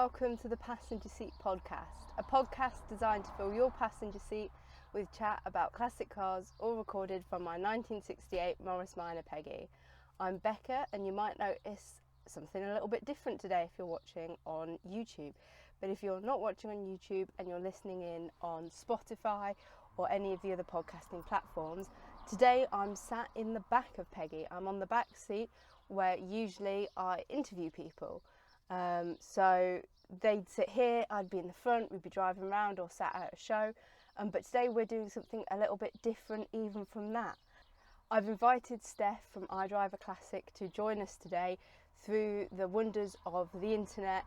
welcome to the Passenger Seat Podcast, a podcast designed to fill your passenger seat with chat about classic cars, all recorded from my 1968 Morris Minor Peggy. I'm Becca, and you might notice something a little bit different today if you're watching on YouTube. But if you're not watching on YouTube and you're listening in on Spotify or any of the other podcasting platforms, today I'm sat in the back of Peggy. I'm on the back seat where usually I interview people. So they'd sit here, I'd be in the front, we'd be driving around or sat at a show. But today we're doing something a little bit different even from that. I've invited Steph from Idriveaclassic to join us today through the wonders of the internet,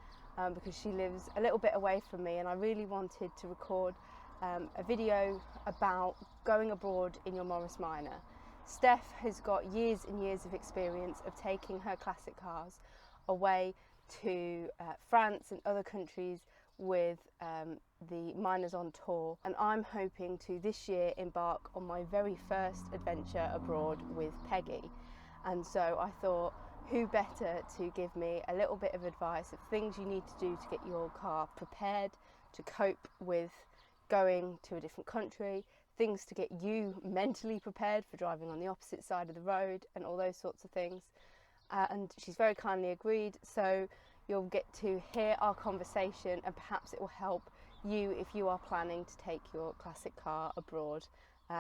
because she lives a little bit away from me, and I really wanted to record a video about going abroad in your Morris Minor. Steph has got years and years of experience of taking her classic cars away to France and other countries with the Minors on Tour, and I'm hoping to this year embark on my very first adventure abroad with Peggy. And so I thought, who better to give me a little bit of advice of things you need to do to get your car prepared to cope with going to a different country, things to get you mentally prepared for driving on the opposite side of the road and all those sorts of things. And she's very kindly agreed, so you'll get to hear our conversation, and perhaps it will help you if you are planning to take your classic car abroad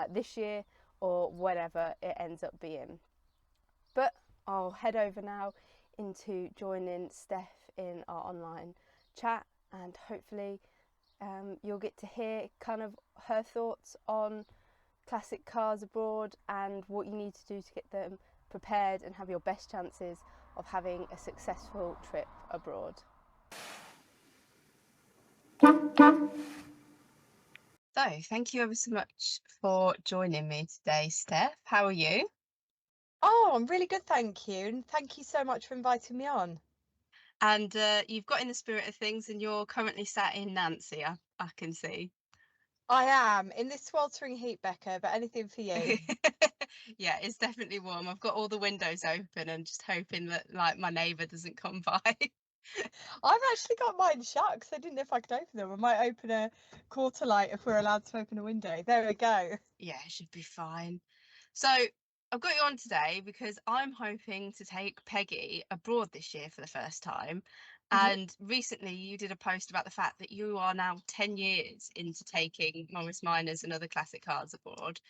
this year or whatever it ends up being. But I'll head over now into joining Steph in our online chat, and hopefully you'll get to hear kind of her thoughts on classic cars abroad and what you need to do to get them prepared and have your best chances of having a successful trip abroad. So, thank you ever so much for joining me today, Steph. How are you? Oh, I'm really good, thank you. And thank you so much for inviting me on. And you've got in the spirit of things, and you're currently sat in Nancy, I can see. I am in this sweltering heat, Becca, but anything for you. Yeah, it's definitely warm. I've got all the windows open and just hoping that like my neighbour doesn't come by. I've actually got mine shut because I didn't know if I could open them. I might open a quarter light if we're allowed to open a window. There we go. Yeah, it should be fine. So I've got you on today because I'm hoping to take Peggy abroad this year for the first time. And recently you did a post about the fact that you are now 10 years into taking Morris Minors and other classic cars abroad.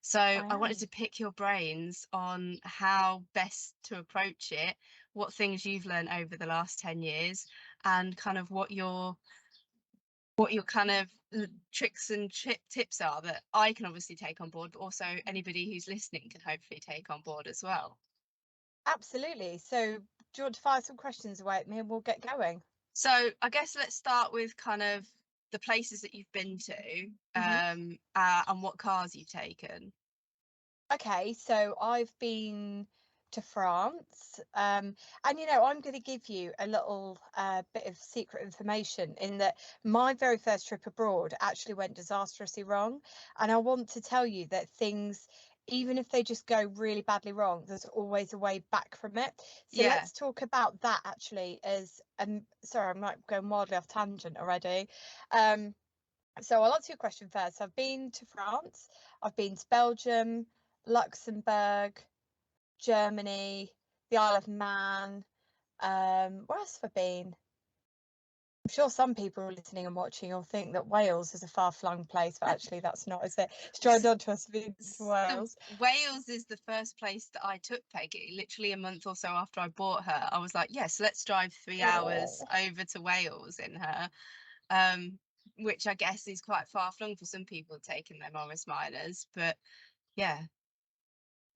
So I wanted to pick your brains on how best to approach it, what things you've learned over the last 10 years, and kind of what your kind of tricks and tips are that I can obviously take on board, but also anybody who's listening can hopefully take on board as well. Absolutely. So do you want to fire some questions away at me and we'll get going? So I guess let's start with kind of the places that you've been to, and what cars you've taken. Okay, so I've been to France, and I'm going to give you a little bit of secret information in that my very first trip abroad actually went disastrously wrong, and I want to tell you that things, even if they just go really badly wrong, there's always a way back from it. So let's talk about that actually. As sorry, I'm not going wildly off tangent already. So I'll answer your question first. I've been to France, I've been to Belgium, Luxembourg, Germany, the Isle of Man. Where else have I been? I'm sure some people listening and watching will think that Wales is a far-flung place, but actually that's not, is it? It's joined on to us being to Wales. Wales is the first place that I took Peggy, literally a month or so after I bought her. I was like, yes, let's drive 3 hours over to Wales in her. Which I guess is quite far-flung for some people taking their Morris Minors, but yeah.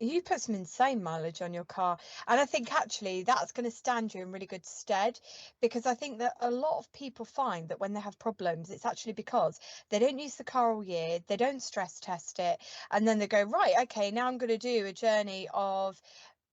You put some insane mileage on your car, and I think actually that's going to stand you in really good stead, because I think that a lot of people find that when they have problems, it's actually because they don't use the car all year, they don't stress test it, and then they go, right, okay, now I'm going to do a journey of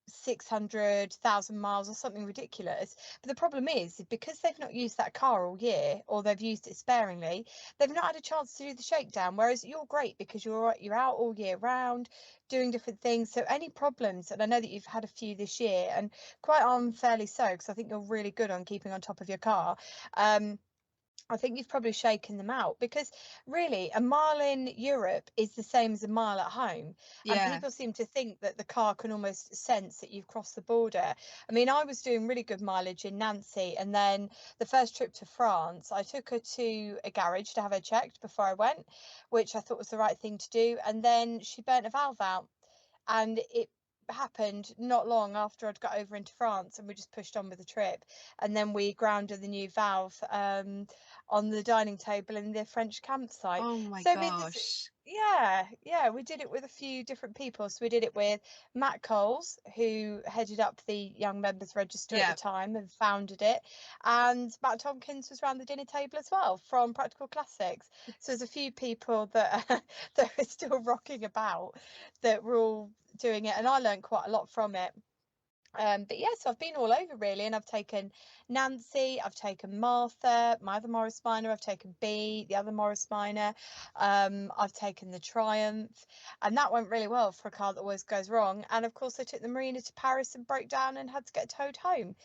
600,000 miles or something ridiculous. But the problem is, because they've not used that car all year, or they've used it sparingly, they've not had a chance to do the shakedown. Whereas you're great because you're out all year round doing different things. So any problems, and I know that you've had a few this year, and quite unfairly so, because I think you're really good on keeping on top of your car. I think you've probably shaken them out, because really a mile in Europe is the same as a mile at home. And Yeah. people seem to think that the car can almost sense that you've crossed the border. I mean, I was doing really good mileage in Nancy, and then the first trip to France, I took her to a garage to have her checked before I went, which I thought was the right thing to do. And then she burnt a valve out, and it happened not long after I'd got over into France, and we just pushed on with the trip. And then we grounded the new valve on the dining table in the French campsite. Oh my So I mean, this, gosh. yeah, we did it with a few different people. So we did it with Matt Coles, who headed up the Young Members Register at Yeah. the time and founded it, and Matt Tompkins was around the dinner table as well from Practical Classics. So there's a few people that that are still rocking about, that were all doing it, and I learned quite a lot from it. But yeah, so I've been all over really, and I've taken Nancy, I've taken Martha, my other Morris Minor, I've taken B, the other Morris Minor, I've taken the Triumph, and that went really well for a car that always goes wrong. And of course I took the Marina to Paris and broke down and had to get towed home.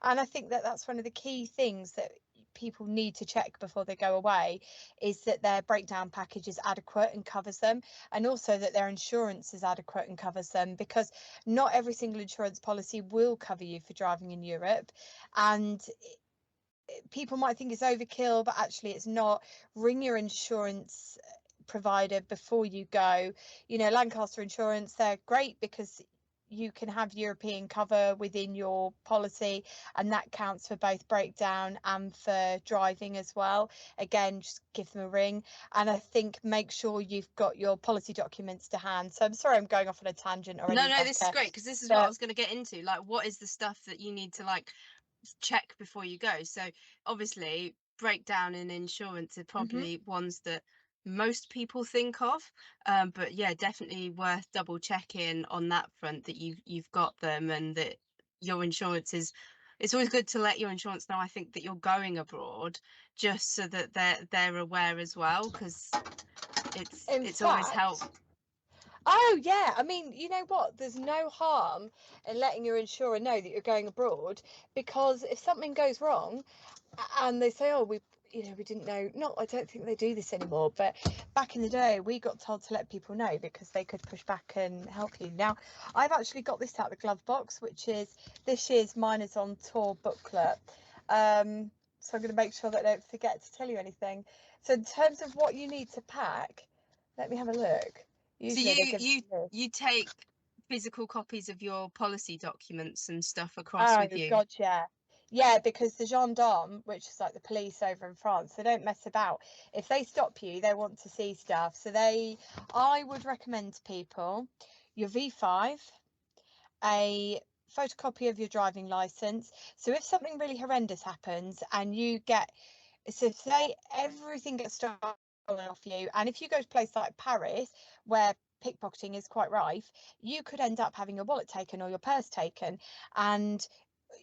And I think that that's one of the key things that people need to check before they go away, is that their breakdown package is adequate and covers them, and also that their insurance is adequate and covers them, because not every single insurance policy will cover you for driving in Europe. And people might think it's overkill, but actually it's not. Ring your insurance provider before you go. You know, Lancaster Insurance, they're great because you can have European cover within your policy, and that counts for both breakdown and for driving as well. Again, just give them a ring, and I think make sure you've got your policy documents to hand. So I'm sorry I'm going off on a tangent already, No, this is Becca, great, because this is what I but was going to get into. Like, what is the stuff that you need to like check before you go? So obviously breakdown and insurance are probably ones that most people think of, but yeah, definitely worth double checking on that front, that you've got them, and that your insurance is, it's always good to let your insurance know, I think, that you're going abroad, just so that they're aware as well, because in it's always fact, help. oh yeah, I mean, you know what? There's no harm in letting your insurer know that you're going abroad, because if something goes wrong and they say, oh, we didn't know. Not, I don't think they do this anymore, but back in the day, we got told to let people know because they could push back and help you. Now, I've actually got this out of the glove box, which is this year's Miners on Tour booklet. So I'm going to make sure that I don't forget to tell you anything. So in terms of what you need to pack, let me have a look. So Usually they give us a list. you take physical copies of your policy documents and stuff across Oh with you. God, yeah. Yeah, because the gendarme, which is like the police over in France, they don't mess about. If they stop you, they want to see stuff. So I would recommend to people your V5, a photocopy of your driving license. So if something really horrendous happens and you get, so say everything gets stolen off you, and if you go to a place like Paris where pickpocketing is quite rife, you could end up having your wallet taken or your purse taken, and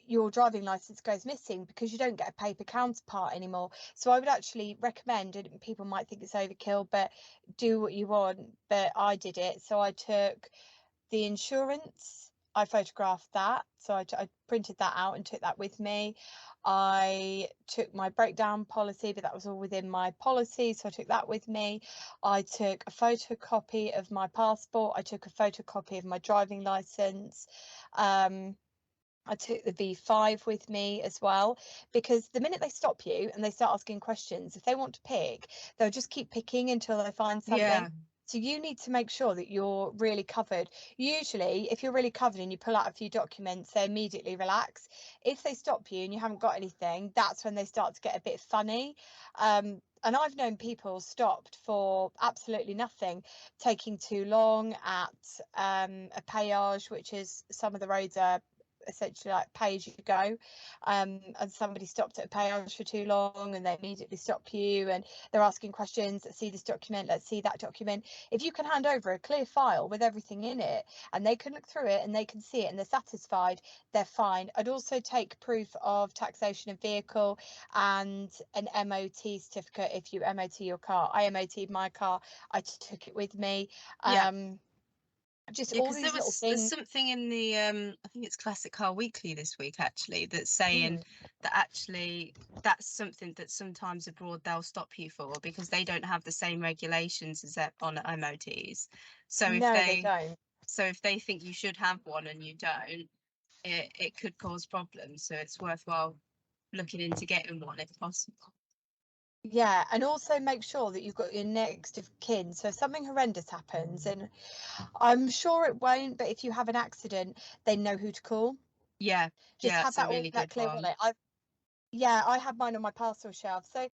your driving license goes missing because you don't get a paper counterpart anymore. So I would actually recommend, and people might think it's overkill, but do what you want. But I did it. So I took the insurance, I photographed that, so I printed that out and took that with me. I took my breakdown policy, but that was all within my policy, so I took that with me. I took a photocopy of my passport, I took a photocopy of my driving license. I took the V5 with me as well, because the minute they stop you and they start asking questions, if they want to pick, they'll just keep picking until they find something. Yeah. So you need to make sure that you're really covered. Usually, if you're really covered and you pull out a few documents, they immediately relax. If they stop you and you haven't got anything, that's when they start to get a bit funny. And I've known people stopped for absolutely nothing, taking too long at a péage, which is, some of the roads are essentially like pay as you go, and somebody stopped at a peage for too long and they immediately stop you and they're asking questions. Let's see this document, let's see that document. If you can hand over a clear file with everything in it and they can look through it and they can see it and they're satisfied, they're fine. I'd also take proof of taxation of vehicle and an MOT certificate if you MOT your car. I MOT'd my car, I took it with me. Yeah. Just Yeah, all because these little there's things. something in the I think it's Classic Car Weekly this week actually that's saying Mm. that actually that's something that sometimes abroad they'll stop you for because they don't have the same regulations as on MOTs. So No, they don't. if they think you should have one and you don't, it could cause problems. So it's worthwhile looking into getting one if possible. Yeah, and also make sure that you've got your next of kin. So if something horrendous happens, and I'm sure it won't, but if you have an accident, they know who to call. Yeah, Just yeah, have it's a that all really that good clear one. wallet. I had mine on my parcel shelf. So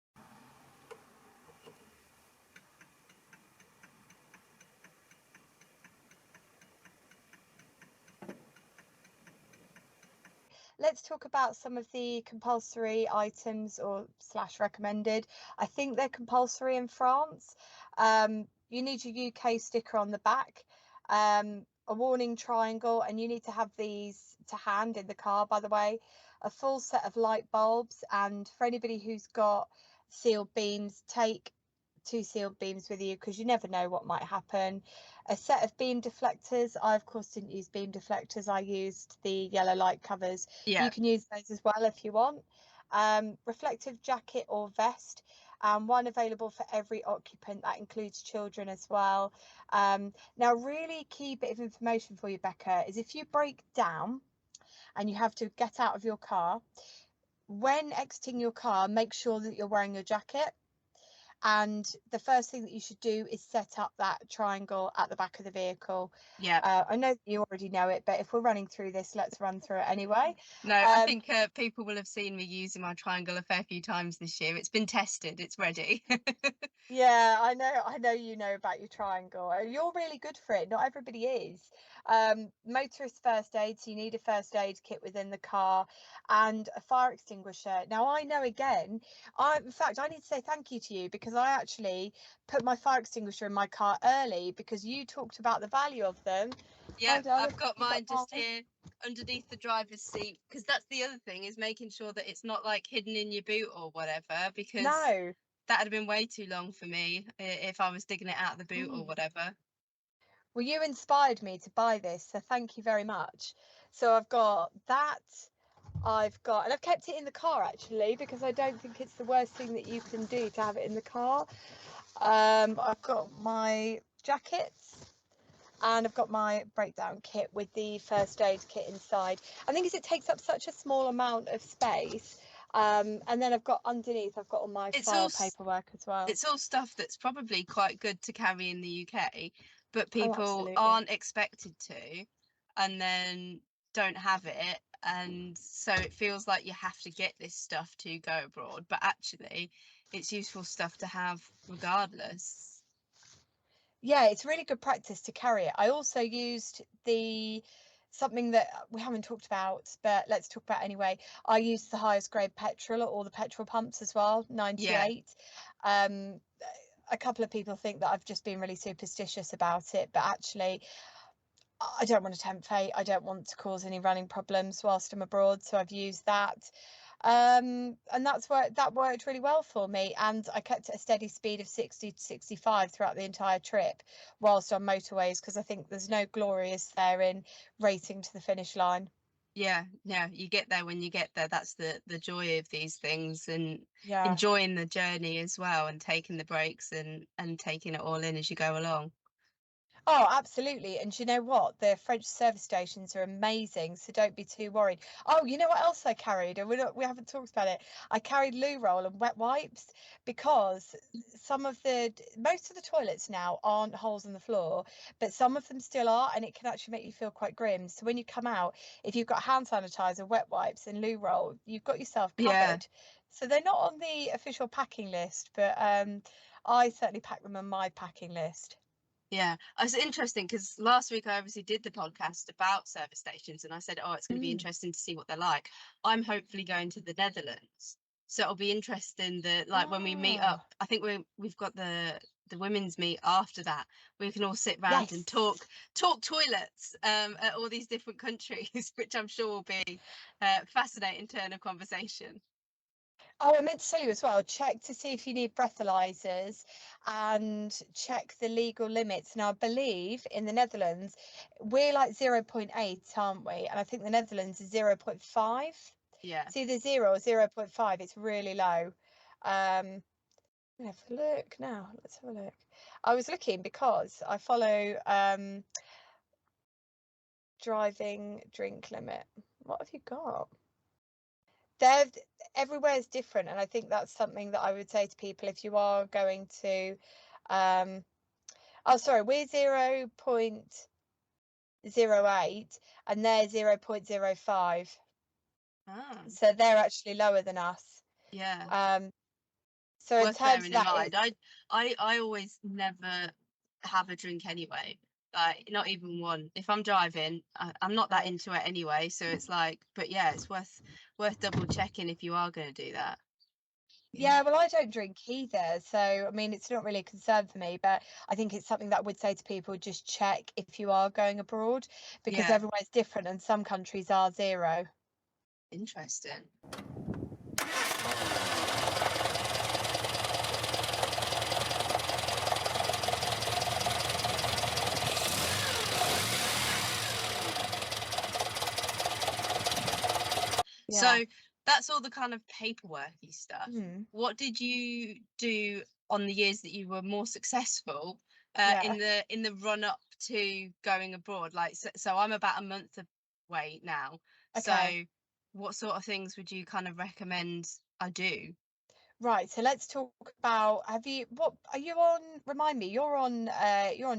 let's talk about some of the compulsory items or slash recommended. I think they're compulsory in France. You need your UK sticker on the back, a warning triangle, and you need to have these to hand in the car, by the way, a full set of light bulbs. And for anybody who's got sealed beams, take 2 sealed beams with you because you never know what might happen. A set of beam deflectors. I of course didn't use beam deflectors, I used the yellow light covers. Yeah, You can use those as well if you want. Reflective jacket or vest, one available for every occupant. That includes children as well. Now, really key bit of information for you, Becca, is if you break down and you have to get out of your car, when exiting your car, make sure that you're wearing your jacket. And the first thing that you should do is set up that triangle at the back of the vehicle. yeah. I know that you already know it, but if we're running through this, let's run through it anyway. No, I think people will have seen me using my triangle a fair few times this year. It's been tested, it's ready. Yeah, I know you know about your triangle. You're really good for it. Not everybody is. Motorist first aid, so you need a first aid kit within the car and a fire extinguisher. Now I know again, in fact I need to say thank you to you because I actually put my fire extinguisher in my car early because you talked about the value of them. Yeah, Hold on, I've got I've got mine just mine. here underneath the driver's seat because that's the other thing is making sure that it's not like hidden in your boot or whatever because No. that'd have been way too long for me if I was digging it out of the boot or Mm. whatever. Well, you inspired me to buy this, so thank you very much. So I've got that. And I've kept it in the car actually because I don't think it's the worst thing that you can do to have it in the car. I've got my jackets and I've got my breakdown kit with the first aid kit inside. I think as it takes up such a small amount of space. And then I've got underneath, I've got all my It's all file paperwork as well. it's all stuff that's probably quite good to carry in the UK, but Oh, people absolutely. aren't expected to, and then don't have it, and so it feels like you have to get this stuff to go abroad, but actually it's useful stuff to have regardless. Yeah, it's really good practice to carry it. I also used something that we haven't talked about, but let's talk about anyway. I used the highest grade petrol at all the petrol pumps as well, Yeah, 98. Um, a couple of people think that I've just been really superstitious about it, but actually I don't want to tempt fate. I don't want to cause any running problems whilst I'm abroad, so I've used that. And that worked really well for me, and I kept at a steady speed of 60 to 65 throughout the entire trip whilst on motorways because I think there's no glorious there in racing to the finish line. yeah, yeah, you get there when you get there. That's the joy of these things, and Yeah. enjoying the journey as well, and taking the breaks and taking it all in as you go along. Oh, absolutely. And you know what? The French service stations are amazing, so don't be too worried. Oh, you know what else I carried? And we haven't talked about it. I carried loo roll and wet wipes because most of the toilets now aren't holes in the floor, but some of them still are, and it can actually make you feel quite grim. So when you come out, if you've got hand sanitizer, wet wipes, and loo roll, you've got yourself Yeah. covered. So they're not on the official packing list, but I certainly pack them on my packing list. Yeah, it's interesting because last week I obviously did the podcast about service stations, and I said, "Oh, it's going to be interesting to see what they're like." I'm hopefully going to the Netherlands, so it'll be interesting that, like, when we meet Ah, up. I think we've got the women's meet after that. We can all sit round and yes. talk toilets at all these different countries, which I'm sure will be fascinating turn of conversation. Oh, I meant to tell you as well, check to see if you need breathalyzers and check the legal limits. Now, I believe in the Netherlands, we're like 0.8, aren't we? And I think the Netherlands is 0.5. Yeah. It's either 0 or 0.5. It's really low. Have a look now. Let's have a look. I was looking because I follow driving drink limit. What have you got? They're everywhere's different, and I think that's something that I would say to people if you are going to oh sorry, we're 0.08 and they're 0.05. Ah, So they're actually lower than us. yeah. So in Worth terms of bearing in that, mind. it's I always never have a drink anyway. Like, not even one. If I'm driving, I'm not that no. into it anyway. So it's like, but yeah, it's worth double checking if you are going to do that. Yeah, well, I don't drink either. So, I mean, it's not really a concern for me, but I think it's something that I would say to people, just check if you are going abroad because Yeah, everywhere's different and some countries are 0. interesting. Yeah. So that's all the kind of paperworky stuff. Hmm. What did you do on the years that you were more successful Yeah. in the run up to going abroad? Like, so I'm about a month away now. Okay. So what sort of things would you kind of recommend I do? Right. So let's talk about, what are you on? Remind me, you're on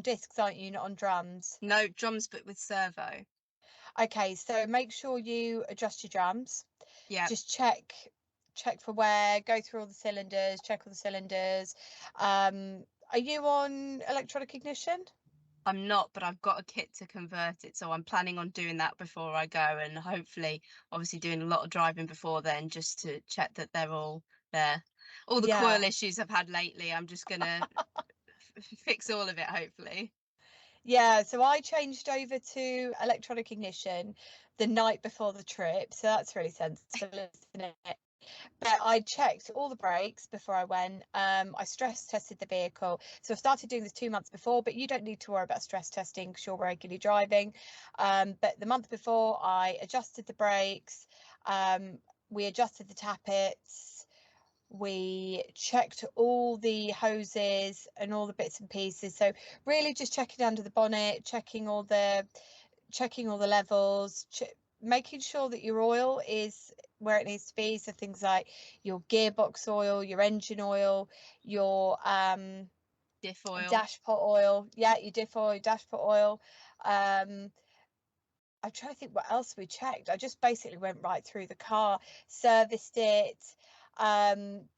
discs, aren't you? Not on drums. No drums, but with servo. Okay. So make sure you adjust your drums. Yeah, Just check for wear, go through all the cylinders, check all the cylinders. Are you on electronic ignition? I'm not, but I've got a kit to convert it. So I'm planning on doing that before I go, and hopefully, obviously, doing a lot of driving before then just to check that they're all there. All the Yeah. coil issues I've had lately, I'm just gonna fix all of it, hopefully. Yeah, so I changed over to electronic ignition the night before the trip, so that's really sensible, isn't it? But I checked all the brakes before I went. I stress tested the vehicle. So I started doing this 2 months before, but you don't need to worry about stress testing because you're regularly driving. But the month before, I adjusted the brakes. We adjusted the tappets. We checked all the hoses and all the bits and pieces. So really just checking under the bonnet, checking all the levels, making sure that your oil is where it needs to be. So things like your gearbox oil, your engine oil, your Diff oil. dashpot oil. Yeah, your diff oil, dashpot oil. I'm trying to think what else we checked. I just basically went right through the car, serviced it.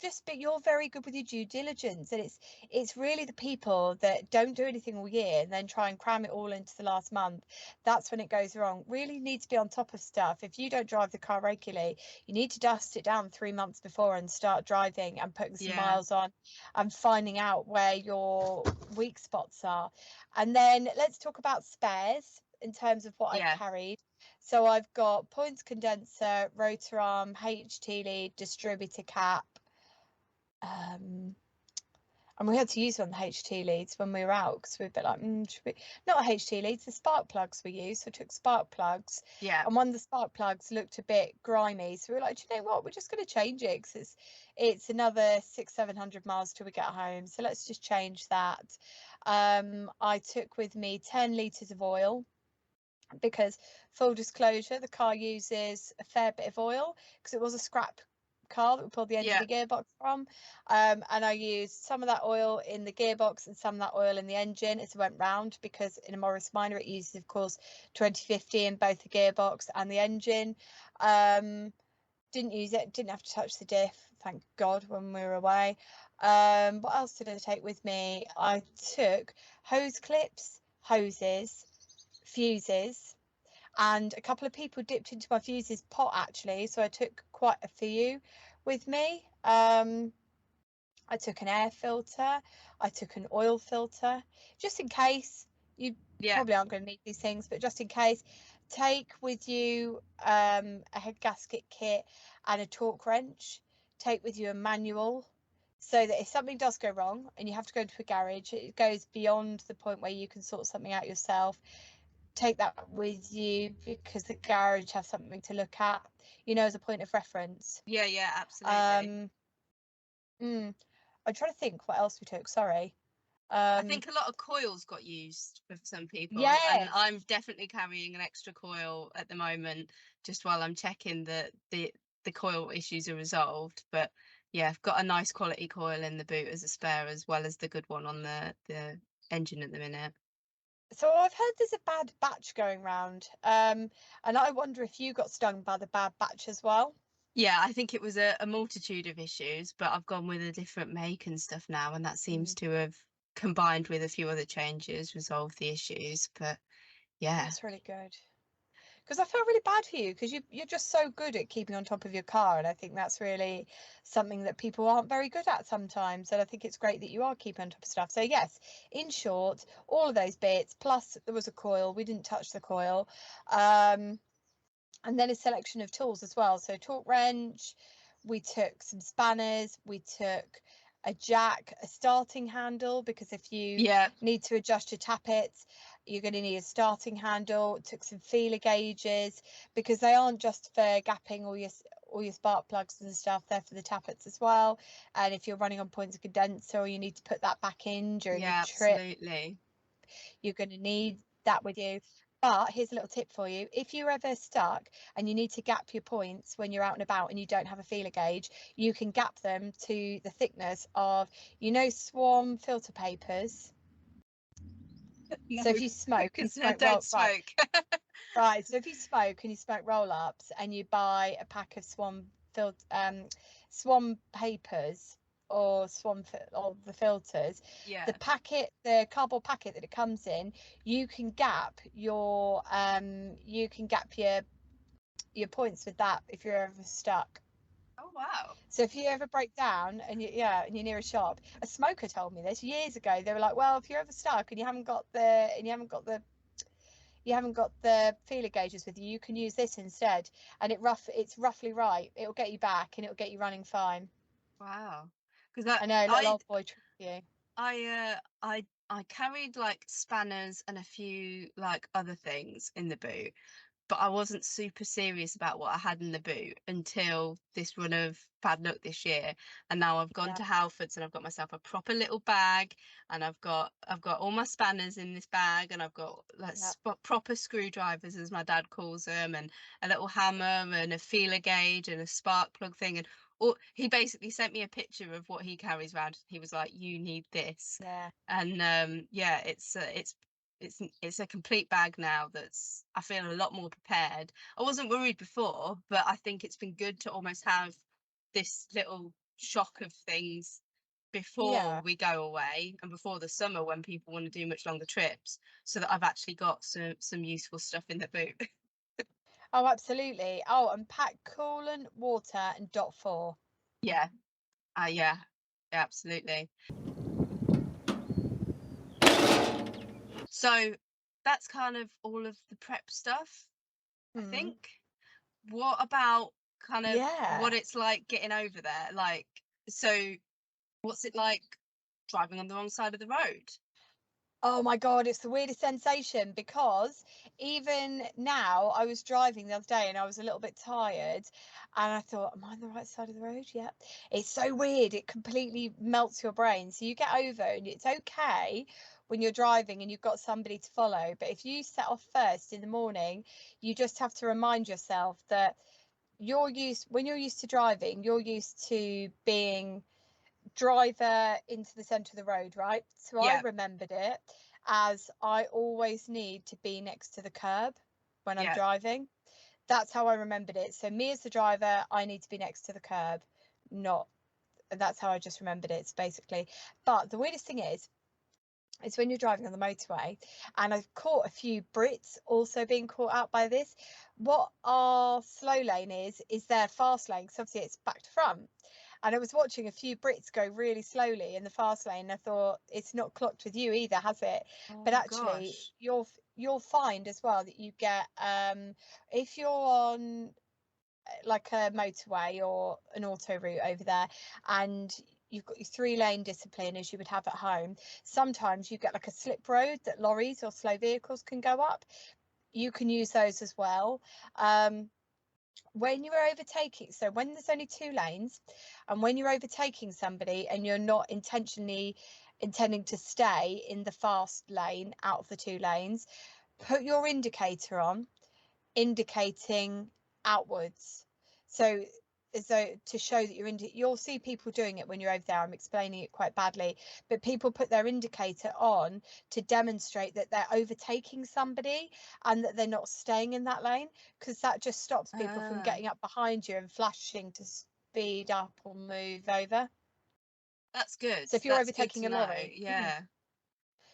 Just but you're very good with your due diligence, and it's really the people that don't do anything all year and then try and cram it all into the last month. That's when it goes wrong. Really need to be on top of stuff. If you don't drive the car regularly, you need to dust it down 3 months before and start driving and putting some Yeah, miles on and finding out where your weak spots are. And then let's talk about spares in terms of what I've yeah, carried. So I've got points condenser, rotor arm, HT lead, distributor cap. And we had to use one of the HT leads when we were out because we were a bit like, should we? Not HT leads, the spark plugs we used. So I took spark plugs, yeah. and one of the spark plugs looked a bit grimy. So we were like, do you know what? We're just going to change it because it's another 600-700 miles till we get home. So let's just change that. I took with me 10 litres of oil because, full disclosure, the car uses a fair bit of oil because it was a scrap car that we pulled the end of Yeah, the gearbox from, and I used some of that oil in the gearbox and some of that oil in the engine as it went round, because in a Morris Minor it uses, of course, 2050 in both the gearbox and the engine. Didn't use it, didn't have to touch the diff, thank God, when we were away. What else did I take with me? I took hose clips, hoses, fuses, and a couple of people dipped into my fuses pot actually, so I took quite a few with me. I took an air filter, I took an oil filter, just in case. You probably aren't going to need these things, but just in case, take with you a head gasket kit and a torque wrench. Take with you a manual, so that if something does go wrong and you have to go to a garage, it goes beyond the point where you can sort something out yourself. Take that with you because the garage has something to look at, as a point of reference. Yeah, absolutely. I'm trying to think what else we took. Sorry. I think a lot of coils got used for some people, and Yes. I'm definitely carrying an extra coil at the moment, just while I'm checking that the coil issues are resolved. But yeah, I've got a nice quality coil in the boot as a spare, as well as the good one on the engine at the minute. So I've heard there's a bad batch going round, and I wonder if you got stung by the bad batch as well. Yeah, I think it was a multitude of issues, but I've gone with a different make and stuff now, and that seems to have, combined with a few other changes, resolved the issues. But yeah, That's really good. Because I felt really bad for you, because you're just so good at keeping on top of your car, and I think that's really something that people aren't very good at sometimes, and I think it's great that you are keeping on top of stuff. So yes, in short, all of those bits, plus there was a coil, we didn't touch the coil, and then a selection of tools as well. So torque wrench, we took some spanners, we took a jack, a starting handle, because if you need to adjust your tappets, you're going to need a starting handle. Took some feeler gauges, because they aren't just for gapping all your spark plugs and stuff, they're for the tappets as well. And if you're running on points of condenser, or you need to put that back in during your trip, absolutely, you're going to need that with you. But here's a little tip for you. If you're ever stuck and you need to gap your points when you're out and about and you don't have a feeler gauge, you can gap them to the thickness of, Swan filter papers. No, so if you smoke and I don't smoke. Right, so if you smoke and you smoke roll-ups and you buy a pack of Swan papers, or or the filters, the cardboard packet that it comes in, you can gap your points with that if you're ever stuck. Oh wow. So if you ever break down and you're near a shop, a smoker told me this years ago. They were like, well, if you're ever stuck and you haven't got the feeler gauges with you, you can use this instead, and it's roughly right. It'll get you back and it'll get you running fine. Wow. Because I know, little old boy trick you. I carried like spanners and a few like other things in the boot, but I wasn't super serious about what I had in the boot until this run of bad luck this year. And now I've gone to Halfords and I've got myself a proper little bag, and I've got all my spanners in this bag, and I've got like proper screwdrivers, as my dad calls them, and a little hammer and a feeler gauge and a spark plug thing. And he basically sent me a picture of what he carries around. He was like, you need this. And it's a complete bag now. I feel a lot more prepared. I wasn't worried before, but I think it's been good to almost have this little shock of things before we go away, and before the summer when people want to do much longer trips, so that I've actually got some useful stuff in the boot. Oh, absolutely. Oh, and pack coolant, water, and .4. Yeah, absolutely. So that's kind of all of the prep stuff, I think. What about kind of what it's like getting over there? Like, so what's it like driving on the wrong side of the road? Oh my God, it's the weirdest sensation, because even now, I was driving the other day and I was a little bit tired, and I thought, am I on the right side of the road? Yeah. It's so weird. It completely melts your brain. So you get over, and it's okay when you're driving and you've got somebody to follow. But if you set off first in the morning, you just have to remind yourself that when you're used to driving, you're used to being driver into the center of the road, right? So I remembered it as I always need to be next to the curb when I'm driving. That's how I remembered it. So me as the driver, I need to be next to the curb, not. That's how I just remembered it, basically. But the weirdest thing is when you're driving on the motorway, and I've caught a few Brits also being caught out by this. What our slow lane is their fast lane, because obviously it's back to front. And I was watching a few Brits go really slowly in the fast lane. And I thought, it's not clocked with you either, has it? Oh But actually, gosh. you'll find as well that you get if you're on like a motorway or an auto route over there, and you've got your 3-lane discipline as you would have at home, sometimes you get like a slip road that lorries or slow vehicles can go up. You can use those as well. When you're overtaking, so when there's only 2 lanes, and when you're overtaking somebody and you're not intentionally intending to stay in the fast lane out of the 2 lanes, put your indicator on, indicating outwards. So as though to show that you'll see people doing it when you're over there. I'm explaining it quite badly, but people put their indicator on to demonstrate that they're overtaking somebody and that they're not staying in that lane, because that just stops people from getting up behind you and flashing to speed up or move over. That's good. So if you're That's good overtaking to a know. lorry, Yeah.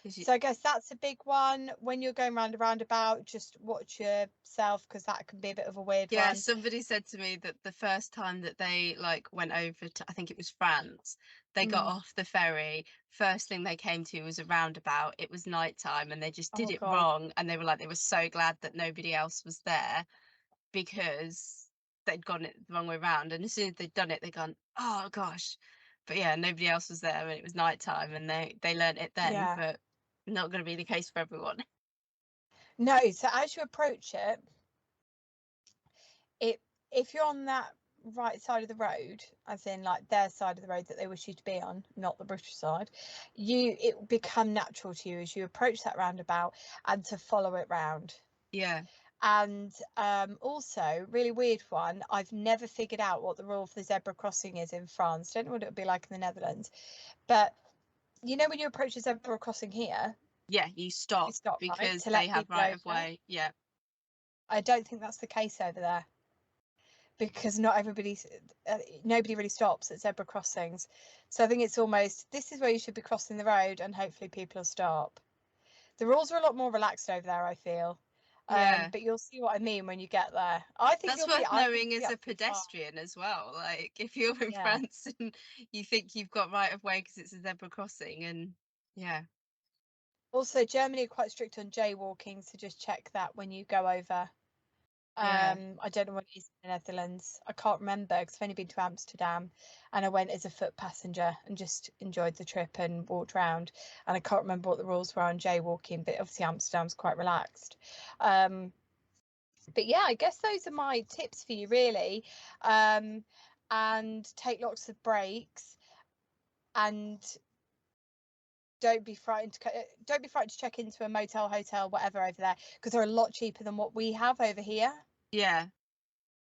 so I guess that's a big one. When you're going round a roundabout, just watch yourself, because that can be a bit of a weird Yeah, one. somebody said to me that the first time that they like went over to, I think it was France, they got off the ferry. First thing they came to was a roundabout. It was nighttime and they just did Oh it God. wrong. And they were like, they were so glad that nobody else was there because they'd gone it the wrong way round. And as soon as they'd done it, they'd gone, oh gosh. But yeah, nobody else was there and it was nighttime and they learnt it then, Yeah. but not going to be the case for everyone. No, so as you approach it, if you're on that right side of the road, as in like their side of the road that they wish you to be on, not the British side, it will become natural to you as you approach that roundabout and to follow it round. Yeah. And also, really weird one, I've never figured out what the rule for the zebra crossing is in France. Don't know what it would be like in the Netherlands, but you know when you approach a zebra crossing here, Yeah, you stop right, because to they let have people right of over. way. Yeah. I don't think that's the case over there, because not nobody really stops at zebra crossings. So I think it's almost, this is where you should be crossing the road and hopefully people will stop. The rules are a lot more relaxed over there, I feel. Yeah. But you'll see what I mean when you get there. That's worth I think knowing you'll be as a absolutely fine. pedestrian as well. Like if you're in Yeah. France and you think you've got right of way because it's a zebra crossing and yeah. Also, Germany are quite strict on jaywalking, so just check that when you go over. Yeah. I don't know what it is in the Netherlands. I can't remember because I've only been to Amsterdam, and I went as a foot passenger and just enjoyed the trip and walked around. And I can't remember what the rules were on jaywalking, but obviously Amsterdam's quite relaxed. But yeah, I guess those are my tips for you, really. And take lots of breaks, and don't be frightened to check into a motel, hotel, whatever over there, because they're a lot cheaper than what we have over here. Yeah.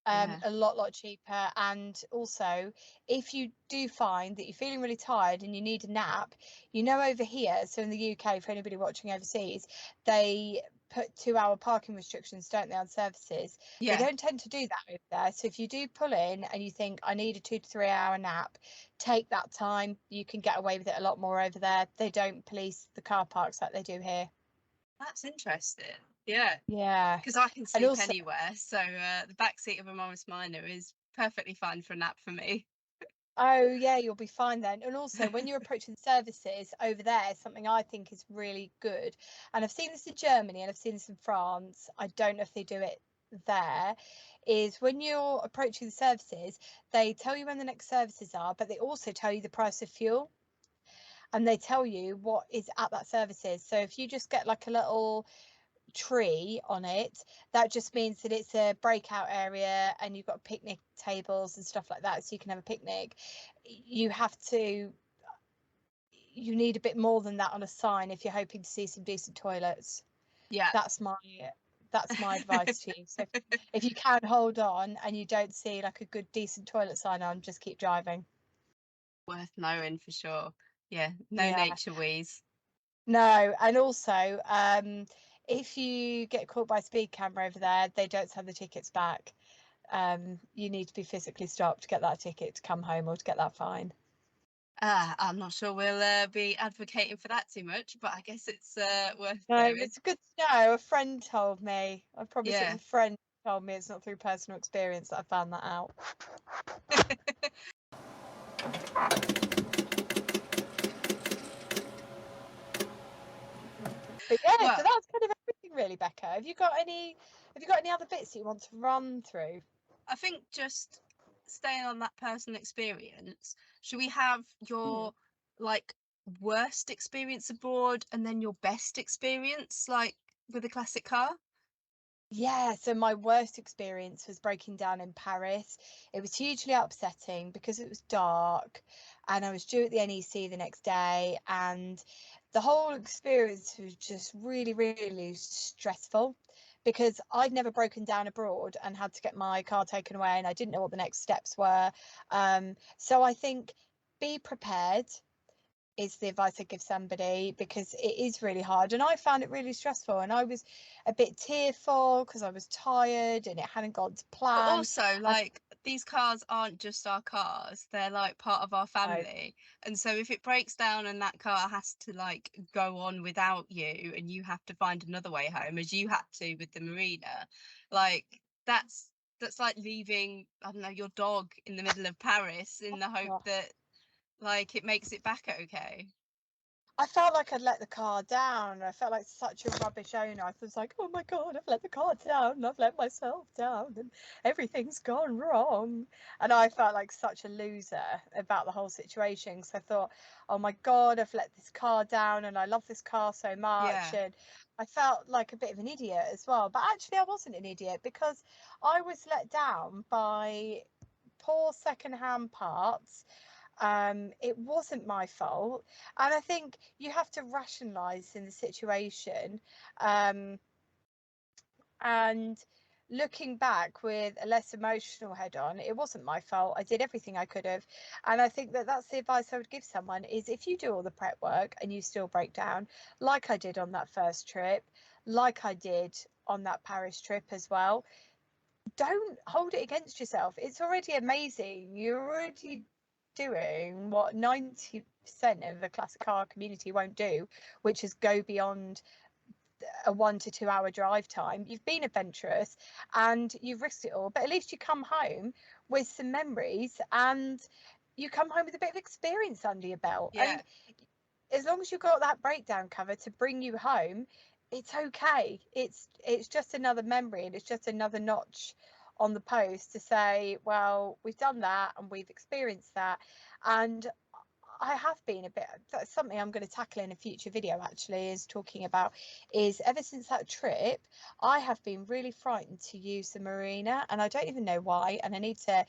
Yeah. A lot cheaper. And also, if you do find that you're feeling really tired and you need a nap, over here, so in the UK, for anybody watching overseas, they put 2-hour parking restrictions, don't they, on services? They Yeah. don't tend to do that over there. So if you do pull in and you think, I need a 2 to 3 hour nap, take that time. You can get away with it a lot more over there. They don't police the car parks like they do here. That's interesting. Yeah. Yeah. Because I can And sleep also, anywhere. So the back seat of a Morris Minor is perfectly fine for a nap for me. oh yeah, you'll be fine then. And also, when you're approaching services over there, something I think is really good, and I've seen this in Germany and I've seen this in France, I don't know if they do it there, is when you're approaching the services, they tell you when the next services are, but they also tell you the price of fuel, and they tell you what is at that services. So if you just get like a little tree on it, that just means that it's a breakout area and you've got picnic tables and stuff like that, so you can have a picnic. You need a bit more than that on a sign if you're hoping to see some decent toilets. Yeah. That's my advice to you. So if you can hold on and you don't see like a good decent toilet sign on, just keep driving. Worth knowing for sure. Yeah. No Yeah. nature wheeze. No, and also if you get caught by a speed camera over there, they don't send the tickets back. You need to be physically stopped to get that ticket to come home or to get that fine. I'm not sure we'll be advocating for that too much, but I guess it's worth No, knowing. it's good to know. A friend told me. I promise it Yeah. was a friend told me. It's not through personal experience that I found that out. But yeah, Well, so that's kind of everything really, Becca. Have you got any other bits that you want to run through? I think just staying on that personal experience, should we have your like worst experience abroad and then your best experience like with a classic car? Yeah, so my worst experience was breaking down in Paris. It was hugely upsetting because it was dark and I was due at the NEC the next day, and the whole experience was just really, really stressful because I'd never broken down abroad and had to get my car taken away and I didn't know what the next steps were. So I think be prepared is the advice I give somebody, because it is really hard and I found it really stressful and I was a bit tearful because I was tired and it hadn't gone to But plan. also, like, these cars aren't just our cars, they're like part of our I family. And so if it breaks down and that car has to like go on without you and you have to find another way home, as you had to with the marina, like that's like leaving, I don't know, your dog in the middle of Paris in the hope know. that like it makes it back okay. I felt like I'd let the car down. I felt like such a rubbish owner. I was like, oh my God, I've let the car down. I've let myself down and everything's gone wrong. And I felt like such a loser about the whole situation because I thought, oh my God, I've let this car down and I love this car so much. Yeah. And I felt like a bit of an idiot as well. But actually, I wasn't an idiot because I was let down by poor second-hand parts. It wasn't my fault, and I think you have to rationalize in the situation. And looking back with a less emotional head on, it wasn't my fault. I did everything I could have, and I think that that's the advice I would give someone: is if you do all the prep work and you still break down, like I did on that first trip, like I did on that Paris trip as well, don't hold it against yourself. It's already amazing. You're already doing what 90% of the classic car community won't do, which is go beyond a 1 to 2 hour drive time. You've been adventurous and you've risked it all, but at least you come home with some memories and you come home with a bit of experience under your belt. Yeah. And as long as you've got that breakdown cover to bring you home, it's okay. It's just another memory and it's just another notch on the post to say, well, we've done that and we've experienced that. And I have been a bit, that's something I'm going to tackle in a future video actually, is talking about, is ever since that trip I have been really frightened to use the marina and I don't even know why, and I need to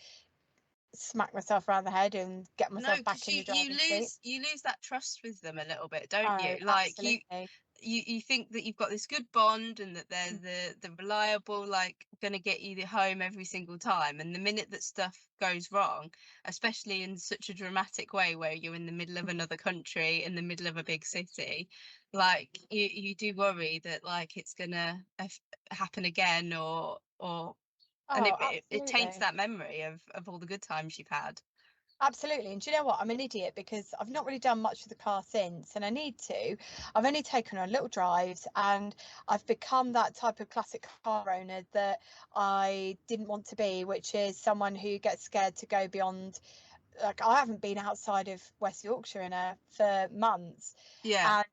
smack myself around the head and get No, myself back because in you the driving seat. you lose that trust with them a little bit, don't Oh, you? Like absolutely. you think that you've got this good bond and that they're the reliable, like gonna get you home every single time, and the minute that stuff goes wrong, especially in such a dramatic way where you're in the middle of another country in the middle of a big city, like you do worry that like it's gonna happen again, or and Oh, it taints absolutely. that memory of all the good times you've had. Absolutely. And do you know what? I'm an idiot because I've not really done much with the car since, and I need to. I've only taken on little drives, and I've become that type of classic car owner that I didn't want to be, which is someone who gets scared to go beyond. Like, I haven't been outside of West Yorkshire for months, Yeah. and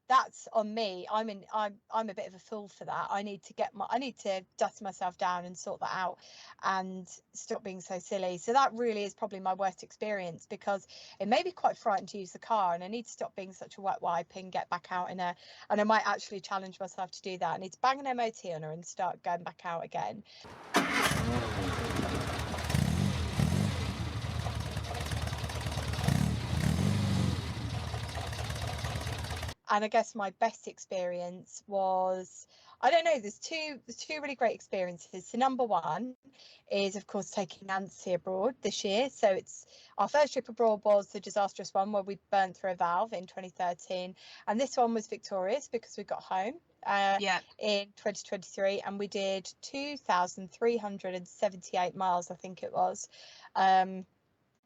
that's on me. I'm a bit of a fool for that. I need to dust myself down and sort that out and stop being so silly. So that really is probably my worst experience, because it made me quite frightened to use the car, and I need to stop being such a wet wipe and get back out and I might actually challenge myself to do that. I need to bang an MOT on her and start going back out again. And I guess my best experience was, I don't know, there's two really great experiences. So number one is, of course, taking Nancy abroad this year. So it's our first trip abroad was the disastrous one where we burned through a valve in 2013, and this one was victorious because we got home in 2023, and we did 2,378 miles, I think it was. And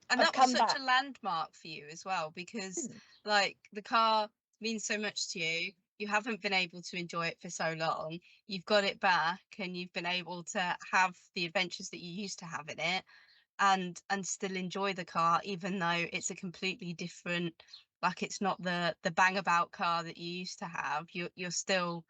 that was such a landmark for you as well, because like the car means so much to you. You haven't been able to enjoy it for so long. You've got it back and you've been able to have the adventures that you used to have in it, and still enjoy the car, even though it's a completely different, like it's not the bang about car that you used to have. You're still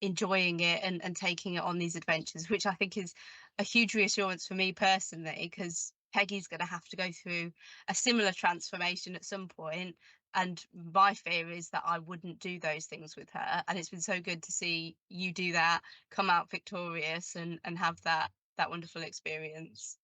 enjoying it and taking it on these adventures, which I think is a huge reassurance for me personally, because Peggy's going to have to go through a similar transformation at some point, and my fear is that I wouldn't do those things with her. And it's been so good to see you do that, come out victorious, and have that wonderful experience.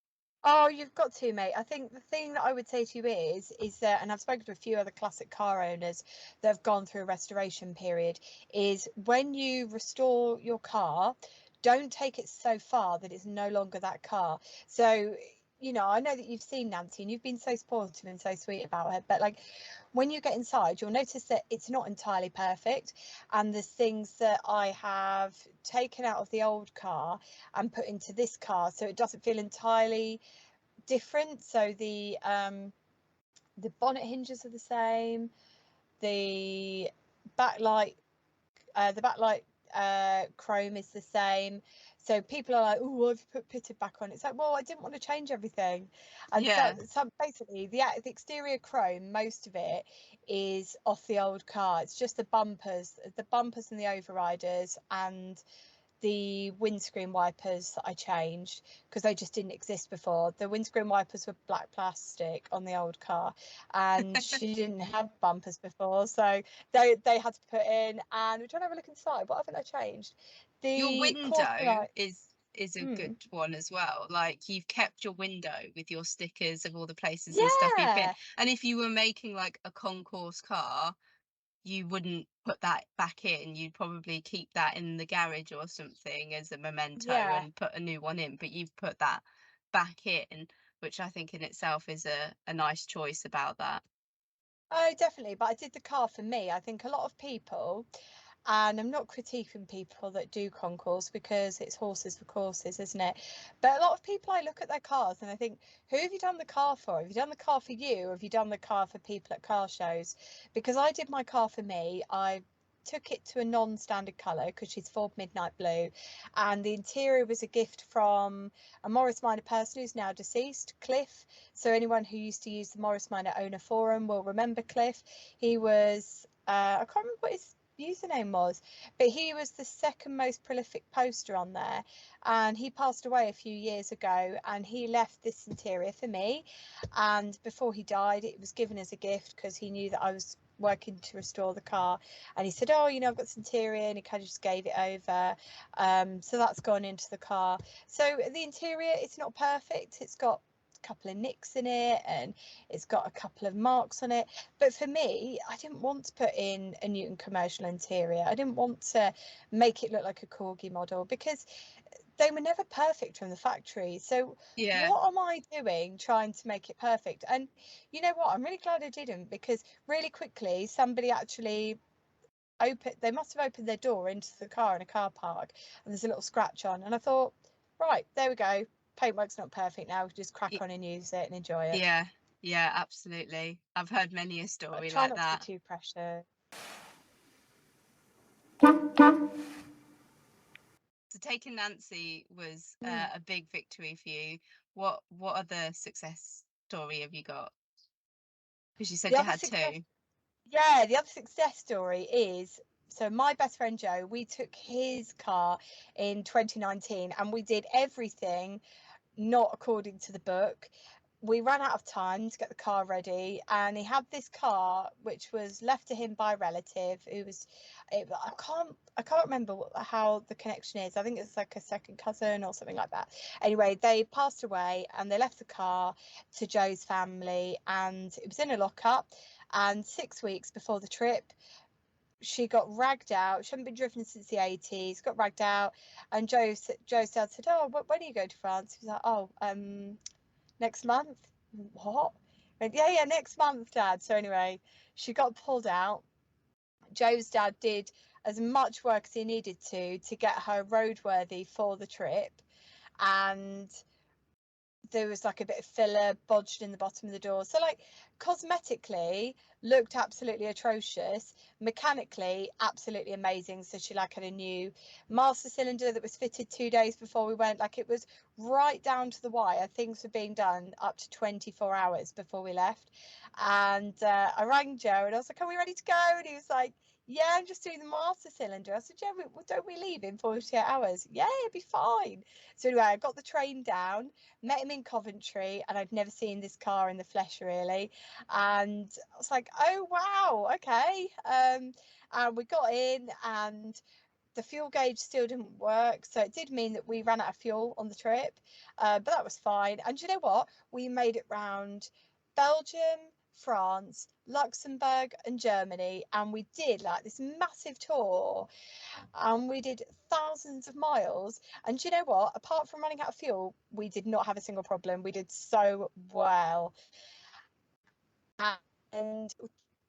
Oh, you've got to, mate. I think the thing that I would say to you is that, and I've spoken to a few other classic car owners that have gone through a restoration period, is when you restore your car, don't take it so far that it's no longer that car. So, you know, I know that you've seen Nancy and you've been so supportive and so sweet about her, but like when you get inside, you'll notice that it's not entirely perfect. And there's things that I have taken out of the old car and put into this car, so it doesn't feel entirely different. So the bonnet hinges are the same, the backlight chrome is the same. So people are like, oh, I've put pitted back on. It's like, well, I didn't want to change everything. And so basically the exterior chrome, most of it is off the old car. It's just the bumpers and the overriders and the windscreen wipers that I changed because they just didn't exist before. The windscreen wipers were black plastic on the old car, and she didn't have bumpers before, so they had to put in. And we're trying to have a look inside. What haven't I changed? Your window is a good one as well. Like you've kept your window with your stickers of all the places and stuff you've been. And if you were making like a concourse car, you wouldn't put that back in. You'd probably keep that in the garage or something as a memento and put a new one in. But you've put that back in, which I think in itself is a nice choice about that. Oh, definitely. But I did the car for me. I think a lot of people, and I'm not critiquing people that do concourse because it's horses for courses, isn't it? But a lot of people, I look at their cars and I think, who have you done the car for? Have you done the car for you, or have you done the car for people at car shows? Because I did my car for me. I took it to a non-standard colour because she's Ford Midnight Blue, and the interior was a gift from a Morris Minor person who's now deceased, Cliff. So anyone who used to use the Morris Minor owner forum will remember Cliff. He was I can't remember what his username was, but he was the second most prolific poster on there, and he passed away a few years ago, and he left this interior for me. And before he died, it was given as a gift because he knew that I was working to restore the car, and he said, oh, you know, I've got this interior, and he kind of just gave it over. So that's gone into the car. So the interior, it's not perfect. It's got couple of nicks in it, and it's got a couple of marks on it, but for me, I didn't want to put in a Newton commercial interior. I didn't want to make it look like a corgi model because they were never perfect from the factory. So what am I doing trying to make it perfect? And you know what, I'm really glad I didn't, because really quickly somebody actually they must have opened their door into the car in a car park, and there's a little scratch on, and I thought, right, there we go, paintwork's not perfect now, we can just crack on and use it and enjoy it. Yeah, absolutely. I've heard many a story Try like not that. to be too precious. So taking Nancy was a big victory for you. What other success story have you got? Because you said you had two. Yeah, the other success story is, so my best friend Joe, we took his car in 2019 and we did everything not according to the book. We ran out of time to get the car ready, and he had this car which was left to him by a relative who was, I can't remember how the connection is. I think it's like a second cousin or something like that. Anyway, they passed away and they left the car to Joe's family, and it was in a lockup. And 6 weeks before the trip, she got ragged out. She hadn't been driven since the 80s, got ragged out. And Joe's dad said, oh, when are you going to France? He was like, oh, next month. What? And, yeah, next month, Dad. So anyway, she got pulled out. Joe's dad did as much work as he needed to get her roadworthy for the trip. And there was like a bit of filler bodged in the bottom of the door. So like cosmetically looked absolutely atrocious, mechanically absolutely amazing. So she like had a new master cylinder that was fitted 2 days before we went. Like it was right down to the wire. Things were being done up to 24 hours before we left. And I rang Joe and I was like, are we ready to go? And he was like, yeah, I'm just doing the master cylinder. I said, yeah, don't we leave in 48 hours? Yeah, it'd be fine. So anyway, I got the train down, met him in Coventry, and I'd never seen this car in the flesh really. And I was like, oh wow, okay. And we got in, and the fuel gauge still didn't work, so it did mean that we ran out of fuel on the trip, but that was fine. And you know what, we made it round Belgium, France, Luxembourg and Germany, and we did like this massive tour, and we did thousands of miles. And you know what, apart from running out of fuel, we did not have a single problem. We did so well. And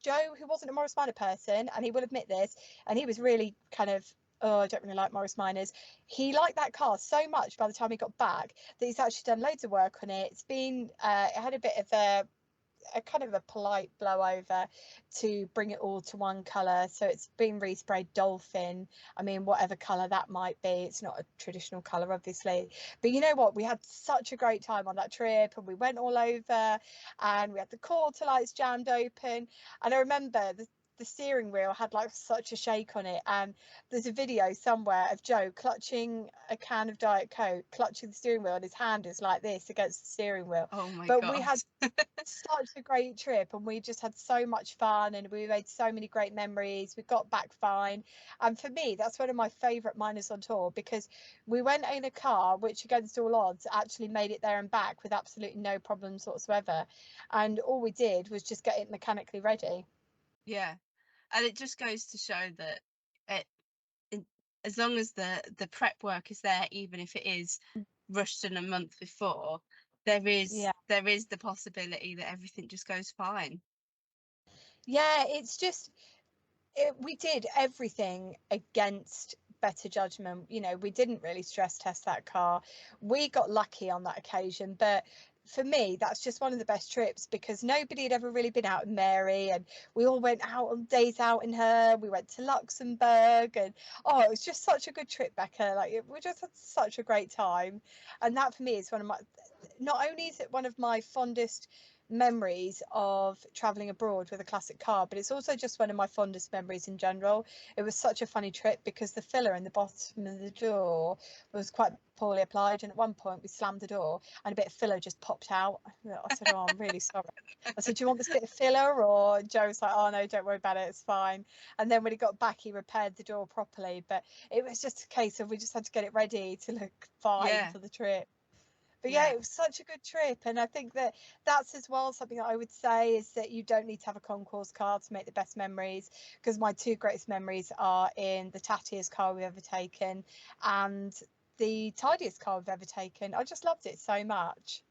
Joe, who wasn't a Morris Minor person, and he will admit this, and he was really kind of, oh, I don't really like Morris Minors. He liked that car so much by the time he got back that he's actually done loads of work on it. It's been, it had a bit of a kind of a polite blowover to bring it all to one colour. So it's been resprayed dolphin. I mean, whatever colour that might be. It's not a traditional colour, obviously. But you know what? We had such a great time on that trip, and we went all over, and we had the quarter lights jammed open. And I remember the steering wheel had like such a shake on it, and there's a video somewhere of Joe clutching a can of Diet Coke, clutching the steering wheel, and his hand is like this against the steering wheel. Oh my But God. we had such a great trip, and we just had so much fun, and we made so many great memories. We got back fine, and for me that's one of my favorite minors on tour, because we went in a car which against all odds actually made it there and back with absolutely no problems whatsoever, and all we did was just get it mechanically ready. Yeah, and it just goes to show that as long as the prep work is there, even if it is rushed in a month before, Yeah, there is the possibility that everything just goes fine. yeah, it's just we did everything against better judgment. You know, we didn't really stress test that car. We got lucky on that occasion, but for me that's just one of the best trips, because nobody had ever really been out in Mary, and we all went out on days out in her. We went to Luxembourg, and oh, it was just such a good trip, Becca. Like we just had such a great time. And that for me is one of my, not only is it one of my fondest memories of traveling abroad with a classic car, but it's also just one of my fondest memories in general. It was such a funny trip because the filler in the bottom of the door was quite poorly applied, and at one point we slammed the door and a bit of filler just popped out. I said, oh, I'm really sorry. I said, do you want this bit of filler? Or Joe was like, oh no, don't worry about it, it's fine. And then when he got back, he repaired the door properly, but it was just a case of we just had to get it ready to look fine for the trip. But yeah, it was such a good trip. And I think that that's as well something that I would say, is that you don't need to have a concourse car to make the best memories, because my two greatest memories are in the tattiest car we've ever taken and the tidiest car we've ever taken. I just loved it so much.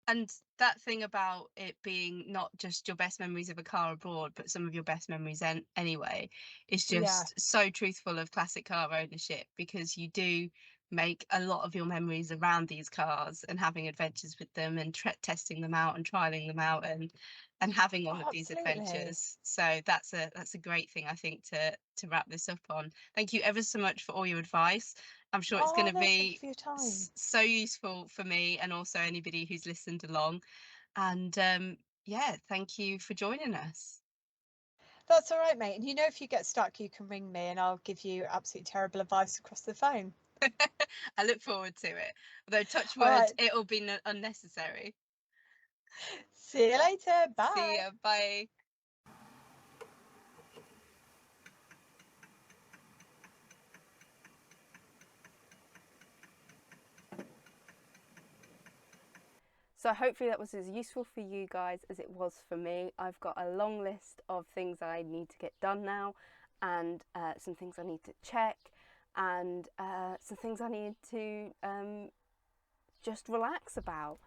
And that thing about it being not just your best memories of a car abroad, but some of your best memories anyway, is Yeah, just so truthful of classic car ownership, because you do make a lot of your memories around these cars and having adventures with them and testing them out and trialing them out and having all oh, of these absolutely. adventures. So that's a great thing, I think, to wrap this up on. Thank you ever so much for all your advice. I'm sure it's going Oh to no, thank you be for your time. so useful for me and also anybody who's listened along. And yeah, thank you for joining us. That's all right, mate. And you know, if you get stuck, you can ring me and I'll give you absolutely terrible advice across the phone. I look forward to it. Although, touch All wood, right, it'll be unnecessary. see you later. See Bye. ya. Bye. So hopefully that was as useful for you guys as it was for me. I've got a long list of things I need to get done now, and some things I need to check, and some things I need to just relax about.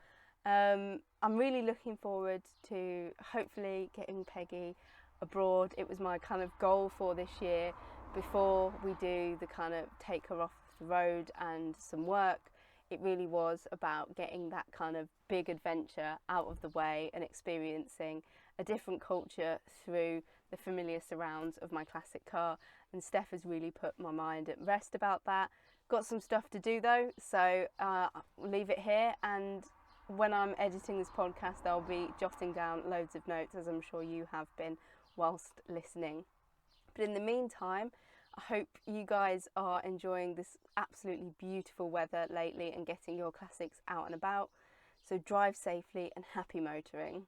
I'm really looking forward to hopefully getting Peggy abroad. It was my kind of goal for this year, before we do the kind of take her off the road and some work. It really was about getting that kind of big adventure out of the way and experiencing a different culture through the familiar surrounds of my classic car. And Steph has really put my mind at rest about that. Got some stuff to do though, so I'll leave it here, and when I'm editing this podcast I'll be jotting down loads of notes, as I'm sure you have been whilst listening. But in the meantime, I hope you guys are enjoying this absolutely beautiful weather lately and getting your classics out and about. So drive safely and happy motoring.